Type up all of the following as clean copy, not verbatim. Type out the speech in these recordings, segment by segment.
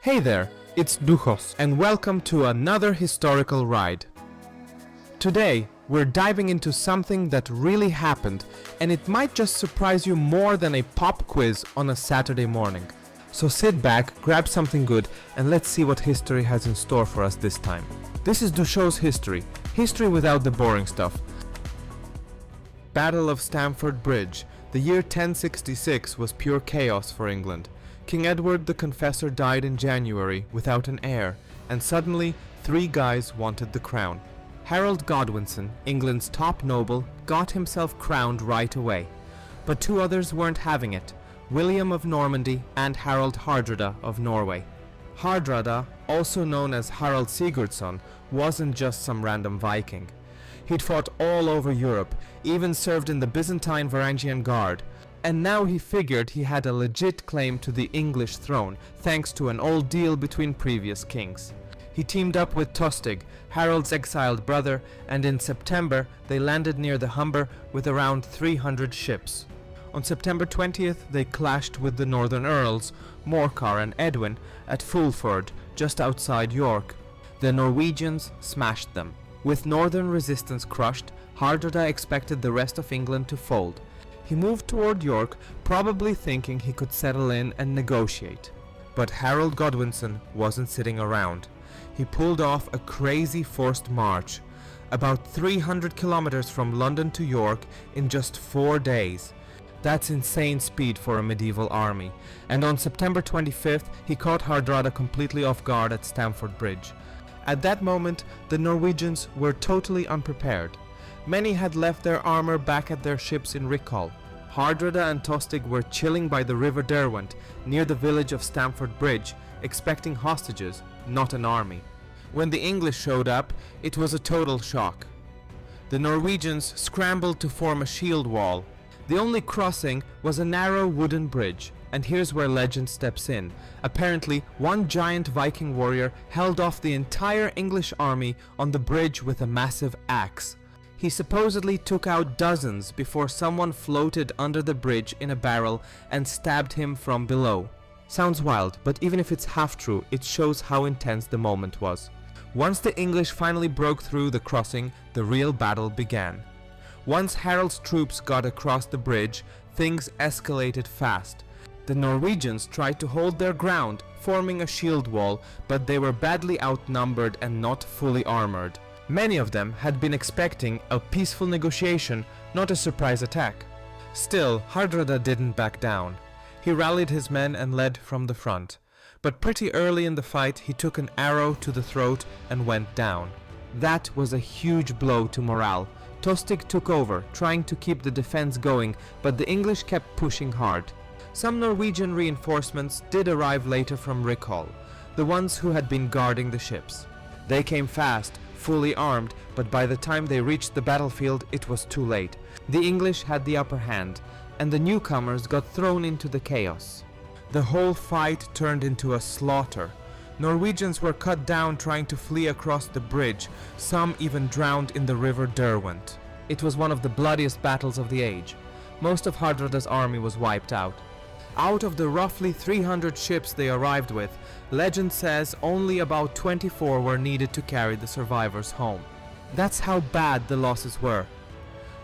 Hey there, it's Duchos, and welcome to another historical ride. Today, we're diving into something that really happened, and it might just surprise you more than a pop quiz on a Saturday morning. So sit back, grab something good, and let's see what history has in store for us this time. This is Duchos history without the boring stuff. Battle of Stamford Bridge. The year 1066 was pure chaos for England. King Edward the Confessor died in January without an heir, and suddenly 3 guys wanted the crown. Harold Godwinson, England's top noble, got himself crowned right away. But 2 others weren't having it, William of Normandy and Harald Hardrada of Norway. Hardrada, also known as Harald Sigurdsson, wasn't just some random Viking. He'd fought all over Europe, even served in the Byzantine Varangian Guard, and now he figured he had a legit claim to the English throne thanks to an old deal between previous kings. He teamed up with Tostig, Harold's exiled brother, and in September they landed near the Humber with around 300 ships. On September 20th they clashed with the northern earls, Morcar and Edwin, at Fulford, just outside York. The Norwegians smashed them. With northern resistance crushed, Hardrada expected the rest of England to fold. He moved toward York, probably thinking he could settle in and negotiate. But Harold Godwinson wasn't sitting around. He pulled off a crazy forced march, about 300 kilometers from London to York in just 4 days. That's insane speed for a medieval army, and on September 25th he caught Hardrada completely off guard at Stamford Bridge. At that moment, the Norwegians were totally unprepared. Many had left their armor back at their ships in recall. Hardrada and Tostig were chilling by the River Derwent, near the village of Stamford Bridge, expecting hostages, not an army. When the English showed up, it was a total shock. The Norwegians scrambled to form a shield wall. The only crossing was a narrow wooden bridge, and here's where legend steps in. Apparently, one giant Viking warrior held off the entire English army on the bridge with a massive axe. He supposedly took out dozens before someone floated under the bridge in a barrel and stabbed him from below. Sounds wild, but even if it's half true, it shows how intense the moment was. Once the English finally broke through the crossing, the real battle began. Once Harold's troops got across the bridge, things escalated fast. The Norwegians tried to hold their ground, forming a shield wall, but they were badly outnumbered and not fully armored. Many of them had been expecting a peaceful negotiation, not a surprise attack. Still, Hardrada didn't back down. He rallied his men and led from the front. But pretty early in the fight he took an arrow to the throat and went down. That was a huge blow to morale. Tostig took over, trying to keep the defense going, but the English kept pushing hard. Some Norwegian reinforcements did arrive later from recall, the ones who had been guarding the ships. They came fast, fully armed, but by the time they reached the battlefield it was too late. The English had the upper hand, and the newcomers got thrown into the chaos. The whole fight turned into a slaughter. Norwegians were cut down trying to flee across the bridge, some even drowned in the River Derwent. It was one of the bloodiest battles of the age. Most of Hardrada's army was wiped out. Out of the roughly 300 ships they arrived with, legend says only about 24 were needed to carry the survivors home. That's how bad the losses were.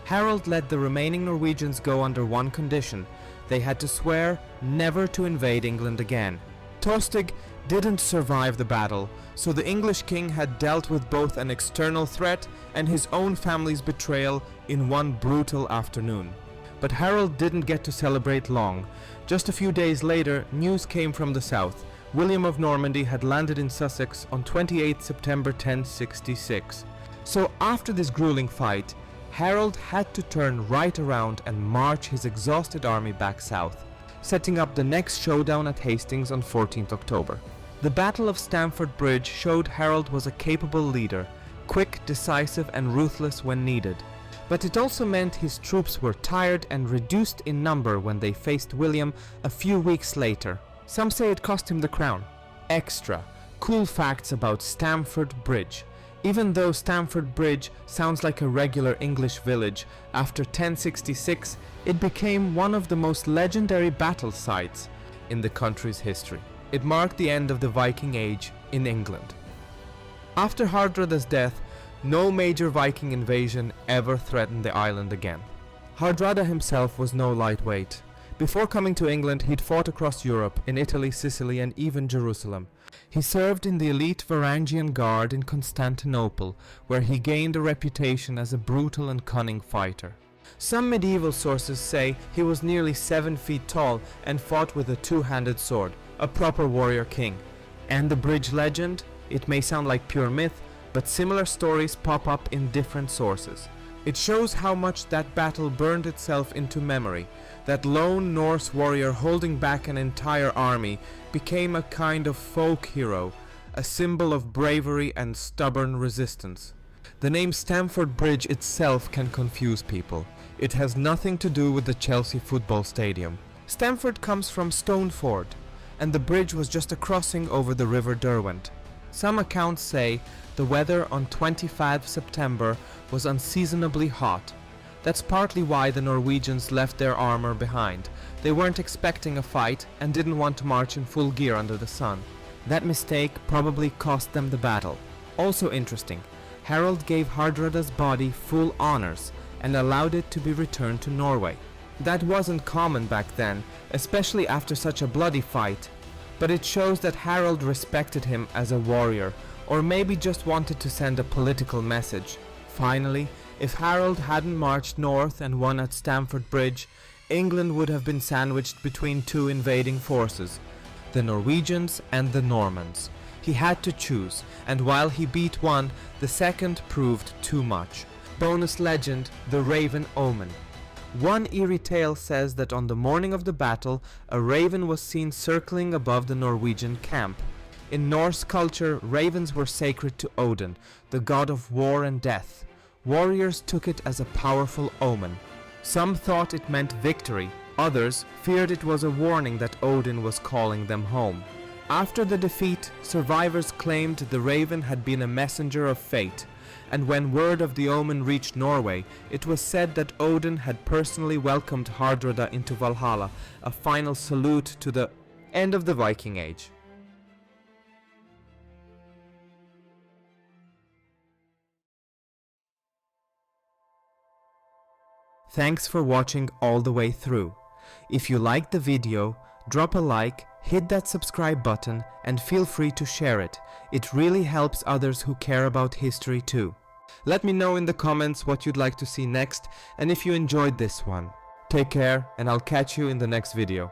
Harold let the remaining Norwegians go under one condition: they had to swear never to invade England again. Tostig didn't survive the battle, so the English king had dealt with both an external threat and his own family's betrayal in one brutal afternoon. But Harold didn't get to celebrate long. Just a few days later, news came from the south. William of Normandy had landed in Sussex on 28 September 1066. So after this grueling fight, Harold had to turn right around and march his exhausted army back south, setting up the next showdown at Hastings on 14th October. The Battle of Stamford Bridge showed Harold was a capable leader, quick, decisive and ruthless when needed. But it also meant his troops were tired and reduced in number when they faced William a few weeks later. Some say it cost him the crown. Extra cool facts about Stamford Bridge. Even though Stamford Bridge sounds like a regular English village, after 1066 it became one of the most legendary battle sites in the country's history. It marked the end of the Viking Age in England. After Hardrada's death, no major Viking invasion ever threatened the island again. Hardrada himself was no lightweight. Before coming to England, he'd fought across Europe, in Italy, Sicily, and even Jerusalem. He served in the elite Varangian Guard in Constantinople, where he gained a reputation as a brutal and cunning fighter. Some medieval sources say he was nearly 7 feet tall and fought with a two-handed sword, a proper warrior king. And the bridge legend? It may sound like pure myth, but similar stories pop up in different sources. It shows how much that battle burned itself into memory. That lone Norse warrior holding back an entire army became a kind of folk hero, a symbol of bravery and stubborn resistance. The name Stamford Bridge itself can confuse people. It has nothing to do with the Chelsea football stadium. Stamford comes from Stoneford, and the bridge was just a crossing over the River Derwent. Some accounts say the weather on 25 September was unseasonably hot. That's partly why the Norwegians left their armor behind. They weren't expecting a fight and didn't want to march in full gear under the sun. That mistake probably cost them the battle. Also interesting, Harold gave Hardrada's body full honors and allowed it to be returned to Norway. That wasn't common back then, especially after such a bloody fight. But it shows that Harold respected him as a warrior, or maybe just wanted to send a political message. Finally, if Harold hadn't marched north and won at Stamford Bridge, England would have been sandwiched between two invading forces, the Norwegians and the Normans. He had to choose, and while he beat one, the second proved too much. Bonus legend, the Raven Omen. One eerie tale says that on the morning of the battle, a raven was seen circling above the Norwegian camp. In Norse culture, ravens were sacred to Odin, the god of war and death. Warriors took it as a powerful omen. Some thought it meant victory, others feared it was a warning that Odin was calling them home. After the defeat, survivors claimed the raven had been a messenger of fate, and when word of the omen reached Norway, it was said that Odin had personally welcomed Hardrada into Valhalla, a final salute to the end of the Viking Age. Thanks for watching all the way through. If you liked the video, drop a like, hit that subscribe button, and feel free to share it. It really helps others who care about history too. Let me know in the comments what you'd like to see next, and if you enjoyed this one. Take care, and I'll catch you in the next video.